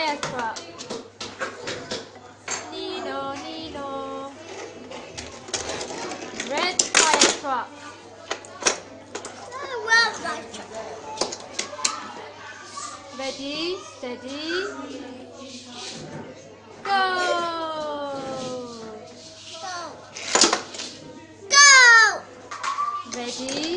fire truck. Nino, Nino. Red fire truck. Ready, steady, go! Ready,